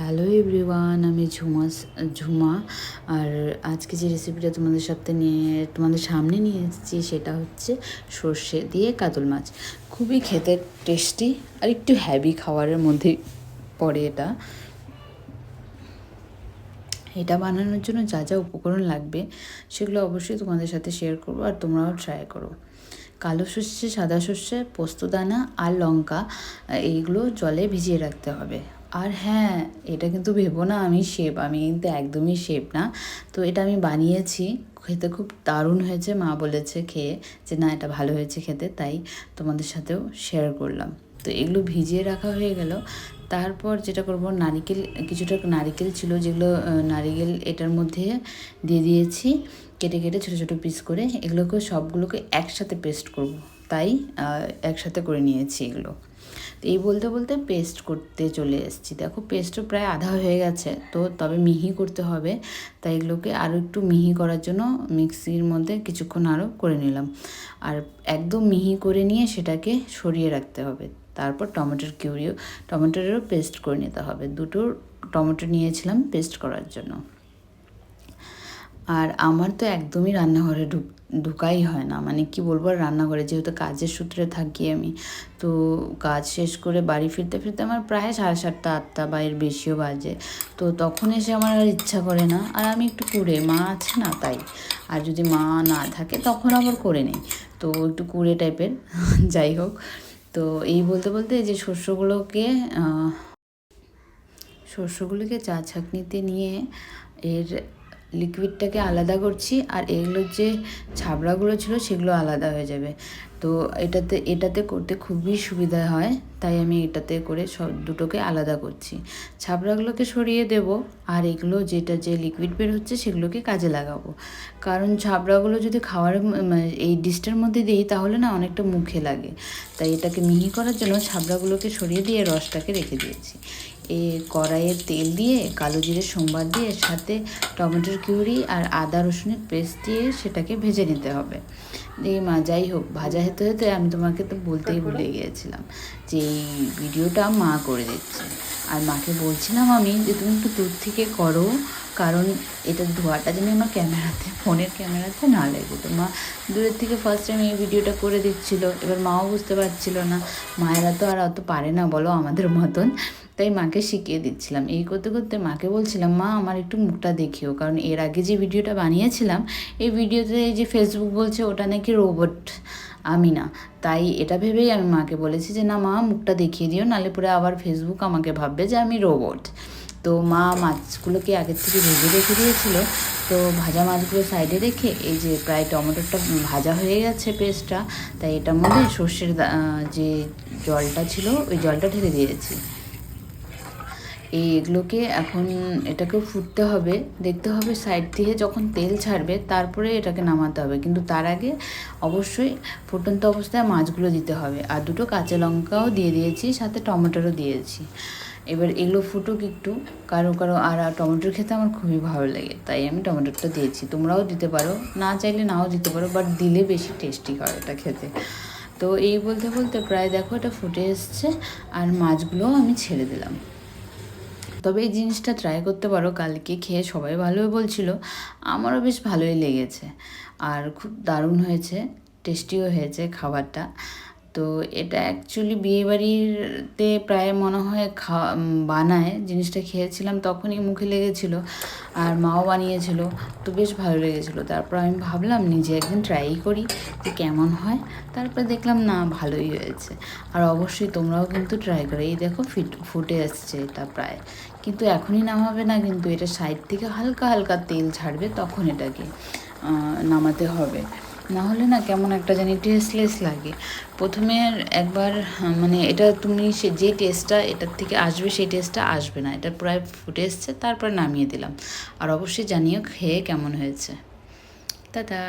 Hello everyone, আমি ঝুমা। আর আজকে যে রেসিপিটা তোমাদের সামনে নিয়ে এসেছি সেটা হচ্ছে সর্ষে দিয়ে কাতল মাছ। খুবই খেতে টেস্টি আর একটু হ্যাভি খাবারের মধ্যে পড়ে এটা। এটা বানানোর জন্য যা যা উপকরণ লাগবে সেগুলো অবশ্যই তোমাদের সাথে শেয়ার করবো, আর তোমরাও ট্রাই করো। কালো সর্ষে, সাদা সর্ষে, পোস্তদানা আর লঙ্কা এইগুলো জলে ভিজিয়ে রাখতে হবে। আর হ্যাঁ, এটা কিন্তু ভেবো না আমি শেফ, আমি কিন্তু একদমই শেফ না। তো এটা আমি বানিয়েছি, খেতে খুব দারুণ হয়েছে। মা বলেছে খেয়ে যে না, এটা ভালো হয়েছে খেতে, তাই তোমাদের সাথেও শেয়ার করলাম। তো এগুলো ভিজিয়ে রাখা হয়ে গেল। তারপর যেটা করব, কিছুটা নারিকেল ছিল, যেগুলো নারিকেল এটার মধ্যে দিয়ে দিয়েছি কেটে কেটে ছোটো ছোটো পিস করে। এগুলোকে সবগুলোকে একসাথে পেস্ট করব, তাই একসাথে করে নিয়েছি এগুলো। তো এই বলতে বলতে পেস্ট করতে চলে এসেছি। দেখো পেস্টও প্রায় আধা হয়ে গেছে, তো তবে মিহি করতে হবে, তাই এগুলোকে আরও একটু মিহি করার জন্য মিক্সির মধ্যে কিছুক্ষণ আরও করে নিলাম। আর একদম মিহি করে নিয়ে সেটাকে সরিয়ে রাখতে হবে। তারপর টমেটোরেরও পেস্ট করে নিতে হবে। দুটো টমেটো নিয়েছিলাম পেস্ট করার জন্য। আর আমার তো একদমই রান্নাঘরে ঢুকাই হয় না, মানে কি বলবো, রান্নাঘরে যেহেতু কাজের সূত্রে থাকি আমি, তো কাজ শেষ করে বাড়ি ফিরতে ফিরতে আমার প্রায় 7:30 8টা বা এর বেশিও বাজে। তো তখন এসে আমার আর ইচ্ছা করে না, আর আমি একটু কুড়ে, মা আছে না তাই। আর যদি মা না থাকে তখন আবার করে নেই, তো একটু কুড়ে টাইপের যাই হোক। তো এই বলতে বলতে যে শস্যগুলোকে চা ছাঁকনিতে নিয়ে এর লিকুইডটাকে আলাদা করছি, আর এগুলোর যে ছাবড়াগুলো ছিল সেগুলো আলাদা হয়ে যাবে। তো এটাতে করতে খুবই সুবিধা হয়, তাই আমি এটাতে করে সব দুটোকে আলাদা করছি। ছাবড়াগুলোকে সরিয়ে দেব, আর এগুলো যে লিকুইড বের হচ্ছে সেগুলোকে কাজে লাগাবো। কারণ ছাবড়াগুলো যদি এই ডিশটার মধ্যে দিই তাহলে না অনেকটা মুখে লাগে, তাই এটাকে মিহি করার জন্য ছাবড়াগুলোকে সরিয়ে দিয়ে রসটাকে রেখে দিয়েছি। কড়াইয়ে তেল দিয়ে কালো জিরে সোমবার দিয়ে সাথে টমেটোর কিউরি আর আদা রসুনের পেস্ট দিয়ে সেটাকে ভেজে নিতে হবে। যাই হোক, ভাজা হতে হতে আমি তোমাকে তো বলতেই ভুলে গিয়েছিলাম যে এই ভিডিওটা মা করে দিচ্ছে। আর মাকে বলছিলাম আমি যে তুমি একটু দূর থেকে করো, কারণ এটা ধোয়াটা যেন আমার ফোনের ক্যামেরাতে না লাগে। তো মা দূরের থেকে ফার্স্ট টাইম এই ভিডিওটা করে দিচ্ছিলো। এবার মাও বুঝতে পারছিল না, মায়েরা তো আর অত পারে না বলো আমাদের মতন, তাই মাকে শিখিয়ে দিচ্ছিলাম। এই করতে করতে মাকে বলছিলাম, মা আমার একটু মুখটা দেখিও, কারণ এর আগে যে ভিডিওটা বানিয়েছিলাম এই ভিডিওতে যে ফেসবুক বলছে ওটা নাকি রোবট, আমি না। তাই এটা ভেবেই আমি মাকে বলেছি যে না মা, মুখটা দেখিয়ে দিও, নাহলে পরে আবার ফেসবুক আমাকে ভাববে যে আমি রোবট। তো মা মাছগুলোকে আগের থেকে ভেজে রেখে দিয়েছিল। তো ভাজা মাছগুলো সাইডে রেখে এই যে প্রায় টমেটোটা ভাজা হয়ে গেছে পেস্টটা, তাই এটার মধ্যে সর্ষের যে জলটা ছিল ওই জলটা ঢেলে দিয়েছি। এগুলোকে এখন এটাকে ফুটতে হবে, দেখতে হবে সাইড দিয়ে যখন তেল ছাড়বে তারপরে এটাকে নামাতে হবে, কিন্তু তার আগে অবশ্যই ফুটন্ত অবস্থায় মাছগুলো দিতে হবে। আর দুটো কাঁচা লঙ্কাও দিয়ে দিয়েছি, সাথে টমেটোরও দিয়েছি। এবার এগুলো ফুটুক একটু, কারো আর টমেটোর খেতে আমার খুবই ভালো লাগে, তাই আমি টমেটোটা দিয়েছি। তোমরাও দিতে পারো, না চাইলে নাও দিতে পারো, বাট দিলে বেশি টেস্টি হয় এটা খেতে। তো এই বলতে বলতে প্রায় দেখো এটা ফুটে এসছে, আর মাছগুলোও আমি ছেড়ে দিলাম। তবে এই জিনিসটা ট্রাই করতে পারো, কালকে খেয়ে সবাই ভালোই বলছিল, আমারও বেশ ভালোই লেগেছে, আর খুব দারুণ হয়েছে, টেস্টিও হয়েছে খাবারটা। তো এটা অ্যাকচুয়ালি বিয়েবাড়িতে প্রায় মনে হয় বানায়, জিনিসটা খেয়েছিলাম তখনই মুখে লেগেছিলো, আর মাও বানিয়েছিল, তো বেশ ভালো লেগেছিলো। তারপর আমি ভাবলাম নিজে একদিন ট্রাই করি যে কেমন হয়। তারপর দেখলাম না, ভালোই হয়েছে। আর অবশ্যই তোমরাও কিন্তু ট্রাই করো। এই দেখো ফুটে আসছে এটা প্রায়, কিন্তু এখনই নামাবে না, কিন্তু এটা সাইড থেকে হালকা হালকা তেল ছাড়বে তখন এটাকে নামাতে হবে, না হলে না কেমন একটা জানি টেস্টলেস লাগে। প্রথমে একবার মানে এটা তুমি যে টেস্টটা এটার থেকে আসবে সেই টেস্টটা আসবে না। এটা প্রায় ফুটে এসছে, তারপর নামিয়ে দিলাম। আর অবশ্যই জানিও খেয়ে কেমন হয়েছে। টাটা।